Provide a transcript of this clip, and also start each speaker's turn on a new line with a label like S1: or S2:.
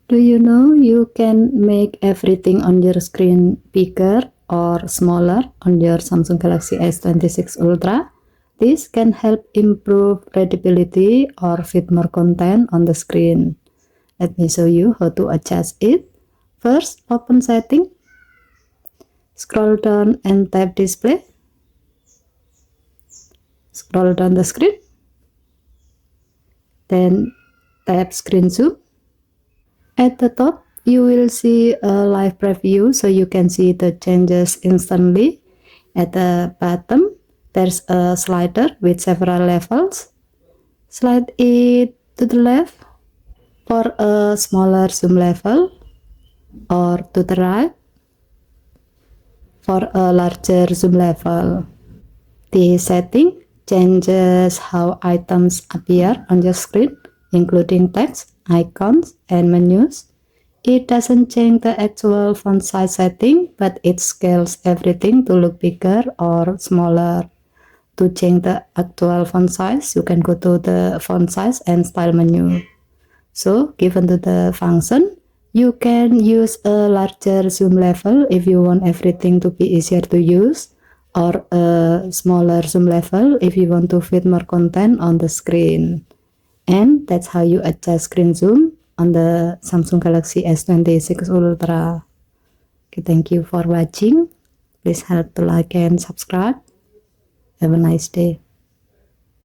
S1: Do you know you can make everything on your screen bigger or smaller on your Samsung Galaxy S26 Ultra? This can help improve readability or fit more content on the screen. Let me show you how to adjust it. First, open setting, scroll down and tap display. Scroll down the screen, then tap screen zoom. At the top, you will see a live preview so you can see the changes instantly. At the bottom, there's a slider with several levels. Slide it to the left for a smaller zoom level, or to the right for a larger zoom level. This setting changes how items appear on your screen, including text, icons, and menus. It doesn't change the actual font size setting, but it scales everything to look bigger or smaller. To change the actual font size, you can go to the font size and style menu. So, given to the function, you can use a larger zoom level if you want everything to be easier to use, or a smaller zoom level if you want to fit more content on the screen. And that's how you adjust screen zoom on the Samsung Galaxy S26 Ultra. Okay, thank you for watching. Please help to like and subscribe. Have a nice day.